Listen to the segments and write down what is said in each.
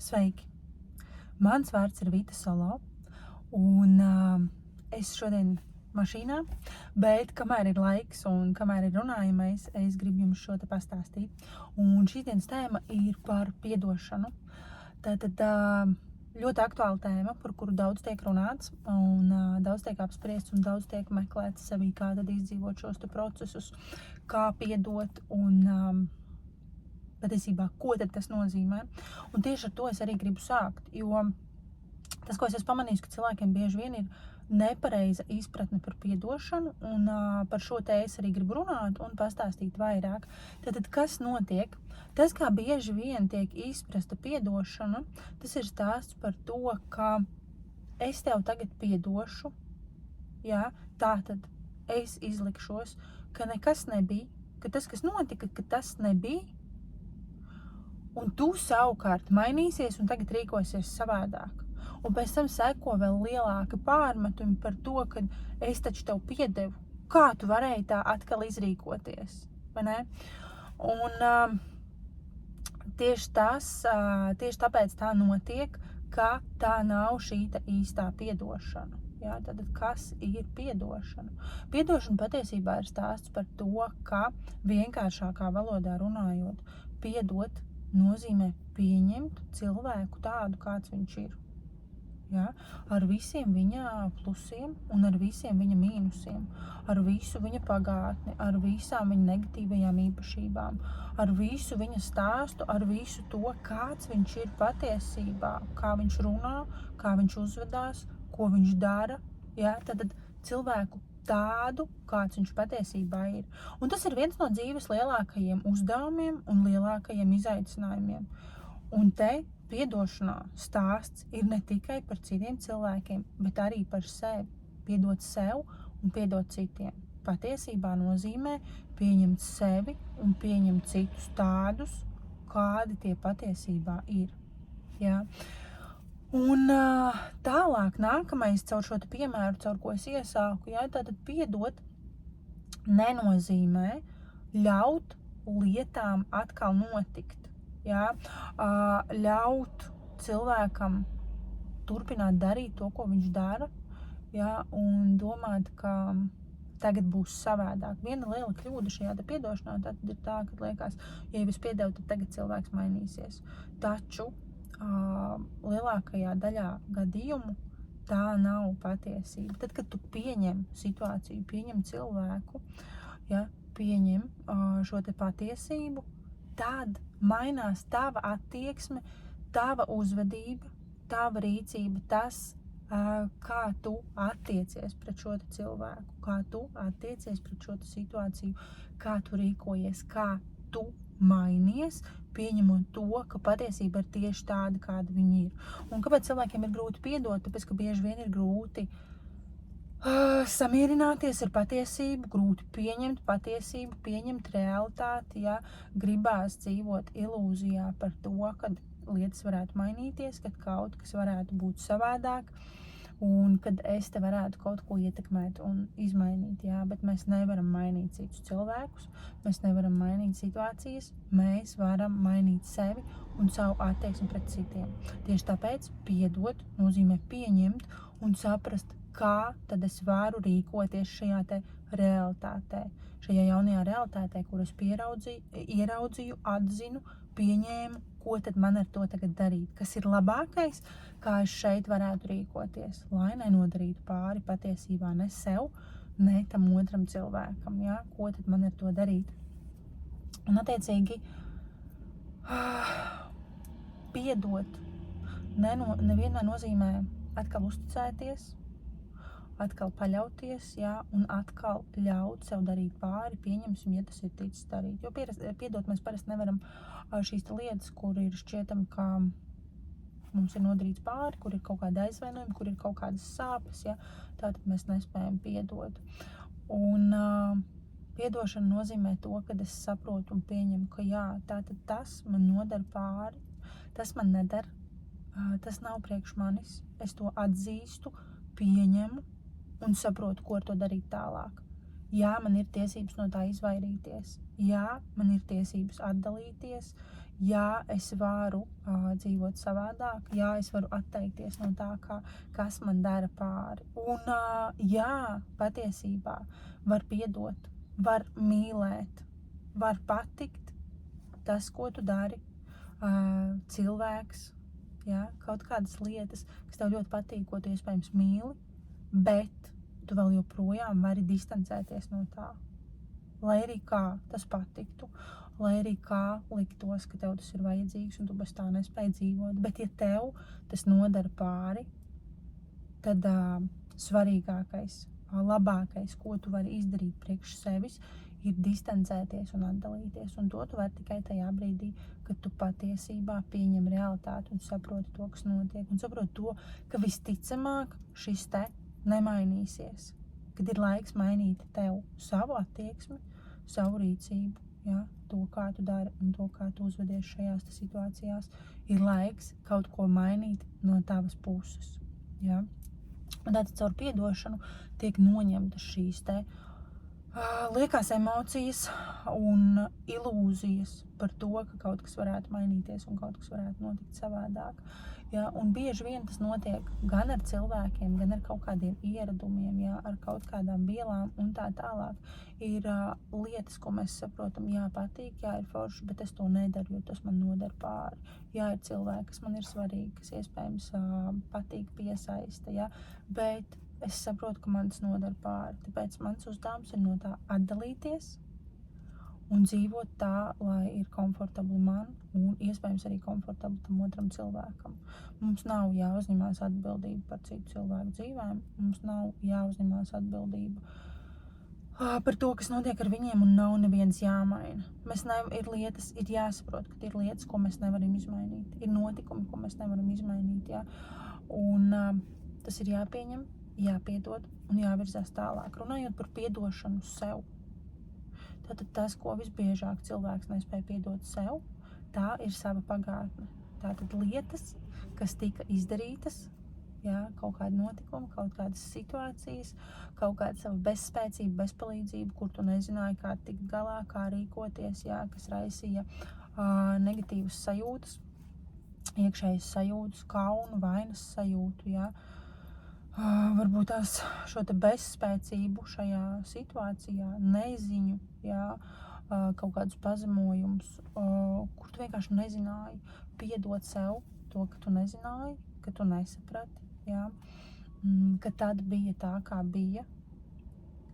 Sveiki! Mans vārds ir Vita Solo, un es šodien mašīnā, bet kamēr ir laiks un kamēr ir runājamais, es gribu jums šo te pastāstīt. Un šīs dienas tēma ir par piedošanu. Tātad ļoti aktuāla tēma, par kuru daudz tiek runāts, un daudz tiek apspriests un daudz tiek meklēts sevī, kā tad izdzīvot šos te procesus, kā piedot un patiesībā, ko tad tas nozīmē. Un tieši ar to es arī gribu sākt, jo tas, ko es esmu pamanījis, ka cilvēkiem bieži vien ir nepareiza izpratne par piedošanu, un par šo te es arī gribu runāt un pastāstīt vairāk. Tātad, kas notiek? Tas, kā bieži vien tiek izprasta piedošana, tas ir stāsts par to, ka es tev tagad piedošu, jā, tātad es izlikšos, ka nekas nebija, ka tas, kas notika, ka tas nebija, un tu savukārt mainīsies un tagad rīkosies savādāk. Un pēc tam seko vēl lielāka pārmetumi par to, ka es taču tev piedevu. Kā tu varēji tā atkal izrīkoties, vai ne? Un tieši tāpēc tā notiek, ka tā nav šīta īstā piedošana. Jā, tad kas ir piedošana? Piedošana patiesībā ir stāsts par to, ka vienkāršākā valodā runājot, piedot nozīmē pieņemt cilvēku tādu, kāds viņš ir. Ja? Ar visiem viņa plusiem un ar visiem viņa mīnusiem, ar visu viņa pagātni, ar visām viņa negatīvajām īpašībām, ar visu viņa stāstu, ar visu to, kāds viņš ir patiesībā, kā viņš runā, kā viņš uzvedās, ko viņš dara. Ja? Tad cilvēku tādu, kāds viņš patiesībā ir. Un tas ir viens no dzīves lielākajiem uzdevumiem un lielākajiem izaicinājumiem. Un te piedošanā stāsts ir ne tikai par citiem cilvēkiem, bet arī par sevi. Piedot sev un piedot citiem. Patiesībā nozīmē pieņemt sevi un pieņemt citus tādus, kādi tie patiesībā ir. Ja? Un tālāk nākamais caur šo piemēru, caur ko es iesāku, jā, tātad piedot nenozīmē ļaut lietām atkal notikt, jā, ļaut cilvēkam turpināt darīt to, ko viņš dara, jā, un domāt, ka tagad būs savādāk. Viena liela kļūda šajā piedošanā tad ir tā, ka liekas, ja jau es piedevu, tad tagad cilvēks mainīsies. Taču lielākajā daļā gadījumu tā nav patiesība. Tad, kad tu pieņem situāciju, pieņem cilvēku, ja, pieņem šo te patiesību, tad mainās tava attieksme, tava uzvedība, tava rīcība, tas, kā tu attiecies pret šo te cilvēku, kā tu attiecies pret šo te situāciju, kā tu rīkojies, kā tu mainies, pieņemot to, ka patiesība ir tieši tāda, kāda viņi ir. Un kāpēc cilvēkiem ir grūti piedot? Tāpēc, ka bieži vien ir grūti samierināties ar patiesību, grūti pieņemt patiesību, pieņemt realitāti, ja gribās dzīvot ilūzijā par to, kad lietas varētu mainīties, kad kaut kas varētu būt savādāk, un kad es te varētu kaut ko ietekmēt un izmainīt, jā, bet mēs nevaram mainīt citus cilvēkus, mēs nevaram mainīt situācijas, mēs varam mainīt sevi un savu attieksmi pret citiem. Tieši tāpēc piedot nozīmē pieņemt un saprast, kā tad es varu rīkoties šajā te realitātē, šajā jaunajā realitātē, kur es ieraudzīju, atzinu, pieņēmu, ko tad man ar to tagad darīt, kas ir labākais, kā es šeit varētu rīkoties, lai nenodarītu pāri patiesībā ne sev, ne tam otram cilvēkam, ja? Ko tad man ar to darīt. Un attiecīgi, piedot nevienmēr nozīmē atkal uzticēties, atkal paļauties, jā, un atkal ļaut sev darīt pāri, pieņemsim, ja tas ir ticis darīt. Jo piedot mēs parasti nevaram šīs lietas, kur ir šķietam, ka mums ir nodarīts pāri, kur ir kaut kāda aizvainojuma, kur ir kaut kādas sāpes, ja, tātad mēs nespējam piedot. Un piedošana nozīmē to, kad es saprotu un pieņemu, ka jā, tātad tas man nodara pāri, tas man nedara, tas nav priekš manis, es to atzīstu, pieņemu un saprotu, ko ar to darīt tālāk. Jā, man ir tiesības no tā izvairīties. Jā, man ir tiesības atdalīties. Jā, es varu dzīvot savādāk, jā, es varu atteikties no tā, kas man dara pāri. Un jā, patiesībā var piedot, var mīlēt, var patikt tas, ko tu dari, cilvēks, jā, kaut kādas lietas, kas tev ļoti patīk, ko tu iespējams mīli, bet tu vēl joprojām vari distancēties no tā. Lai arī kā tas patiktu, lai arī kā liktos, ka tev tas ir vajadzīgs un tu bez tā nespēji dzīvot. Bet ja tev tas nodara pāri, tad svarīgākais, labākais, ko tu vari izdarīt priekš sevis, ir distancēties un atdalīties. Un to tu vari tikai tajā brīdī, kad tu patiesībā pieņem realitāti un saproti to, kas notiek. Un saproti to, ka visticamāk šis te nemainīsies. Kad ir laiks mainīt tev savu attieksmi, savu rīcību, ja, to, kā tu dari un to, kā tu uzvedies šajās situācijās, ir laiks kaut ko mainīt no tavas puses. Ja. Un tātad caur piedošanu tiek noņemtas šīs te liekās emocijas un ilūzijas par to, ka kaut kas varētu mainīties un kaut kas varētu notikt savādāk. Ja, un bieži vien tas notiek gan ar cilvēkiem, gan ar kaut kādiem ieradumiem, ja, ar kaut kādām vielām un tā tālāk. Ir lietas, ko mēs saprotam, jā, patīk, jā, ir forši, bet es to nedaru, jo tas man nodara pāri. Jā, ir cilvēki, kas man ir svarīgi, kas iespējams patīk, piesaista, ja, bet es saprotu, ka man tas nodara pāri. Tāpēc mans uzdevums ir no tā atdalīties un dzīvot tā, lai ir komfortabli man un iespējams arī komfortabli tam otram cilvēkam. Mums nav jāuzņemās atbildība par citu cilvēku dzīvēm, mums nav jāuzņemās atbildība par to, kas notiek ar viņiem un nav neviens jāmaina. Ir jāsaprot, ka ir lietas, ko mēs nevaram izmainīt. Ir notikumi, ko mēs nevaram izmainīt, jā. Un tas ir jāpieņem, jāpiedod un jāvirzās tālāk. Runājot par piedošanu sev. Tātad tas, ko visbiežāk cilvēks nespēja piedot sev, tā ir sava pagātne. Tātad lietas, kas tika izdarītas, jā, kaut kādi notikumi, kaut kādas situācijas, kaut kāda sava bezspēcība, bezpalīdzība, kur tu nezināji, kā tikt galā, kā rīkoties, jā, kas raisīja negatīvas sajūtas, iekšējas sajūtas, kaunu, vainas sajūtu, jā. Varbūt tās šo te bezspēcību šajā situācijā, neziņu, jā, kaut kādus pazemojumus, kur tu vienkārši nezināji piedot sev to, ka tu nezināji, ka tu nesaprati, jā, ka tad bija tā, kā bija,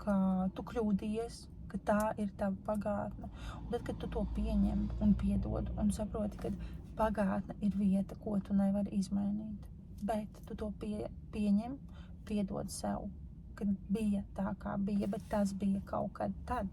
ka tu kļūdījies, ka tā ir tava pagātne. Un tad, kad tu to pieņem un piedod un saproti, ka pagātne ir vieta, ko tu nevari izmainīt, bet tu to pieņem, piedod sev, kad bija tā, kā bija, bet tas bija kaut kad tad.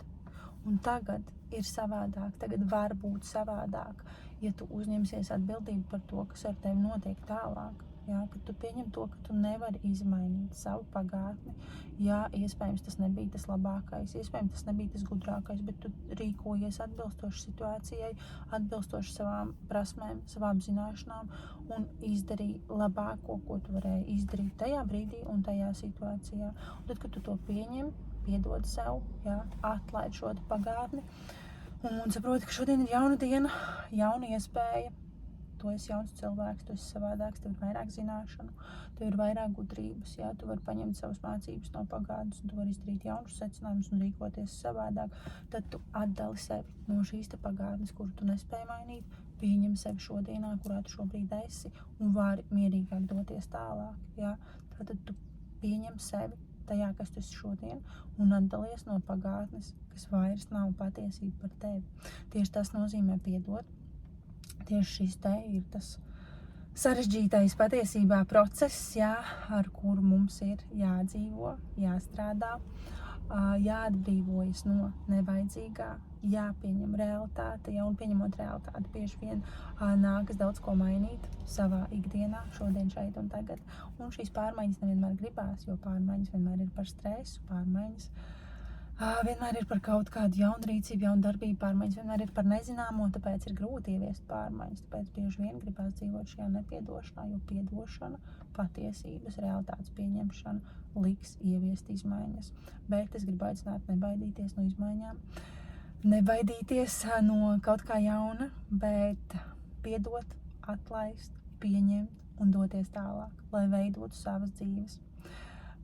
Un tagad ir savādāk, tagad var būt savādāk, ja tu uzņemsies atbildību par to, kas ar tevi notiek tālāk. Jā, kad tu pieņem to, ka tu nevari izmainīt savu pagātni. Jā, iespējams, tas nebija tas labākais, iespējams, tas nebija tas gudrākais, bet tu rīkojies atbilstoši situācijai, atbilstoši savām prasmēm, savām zināšanām un izdarīji labāko, ko tu varēji izdarīt tajā brīdī un tajā situācijā. Un tad, kad tu to pieņem, piedod sev, jā, atlaid šo pagātni un saproti, ka šodien ir jauna diena, jauna iespēja. Tu esi jauns cilvēks, tu esi savādāks, tev ir vairāk zināšanu, tev ir vairāk gudrības, jā, tu vari paņemt savas mācības no pagātnes, un tu vari izdarīt jaunus secinājumus un rīkoties savādāk. Tad tu atdali sevi no šīs te pagātnes, kuru tu nespēji mainīt, pieņem sevi šodienā, kurā tu šobrīd esi, un vari mierīgāk doties tālāk, jā. Tātad tu pieņem sevi tajā, kas tu esi šodien, un atdalies no pagātnes, kas vairs nav patiesība par tevi. Tieši tas nozīmē piedot. Tieši šis te ir tas sarežģītais patiesībā process, jā, ar kuru mums ir jādzīvo, jāstrādā, jāatbrīvojas no nevajadzīgā, jāpieņem realitāte, ja, un pieņemot realitāti bieži vien nākas daudz ko mainīt savā ikdienā, šodien, šeit un tagad. Un šīs pārmaiņas nevienmēr gribās, jo pārmaiņas vienmēr ir par stresu, pārmaiņas vienmēr ir par kaut kādu jaunu rīcību, jaunu darbību, pārmaiņas vienmēr ir par nezināmo, tāpēc ir grūti ieviest pārmaiņas, tāpēc bieži vien gribās dzīvot šajā nepiedošanā, jo piedošana, patiesības, realitātes pieņemšana liks ieviest izmaiņas. Bet es gribu aicināt nebaidīties no izmaiņām, nebaidīties no kaut kā jauna, bet piedot, atlaist, pieņemt un doties tālāk, lai veidotu savas dzīves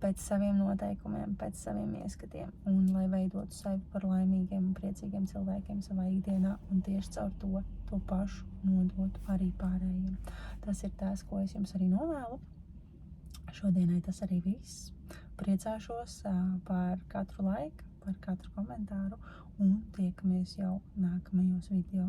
pēc saviem noteikumiem, pēc saviem ieskatiem un lai veidotu sevi par laimīgiem un priecīgiem cilvēkiem savā ikdienā un tieši caur to pašu nodotu arī pārējiem. Tas ir tas, ko es jums arī novēlu. Šodienai tas arī viss. Priecāšos par katru laiku, par katru komentāru un tiekamies jau nākamajos video.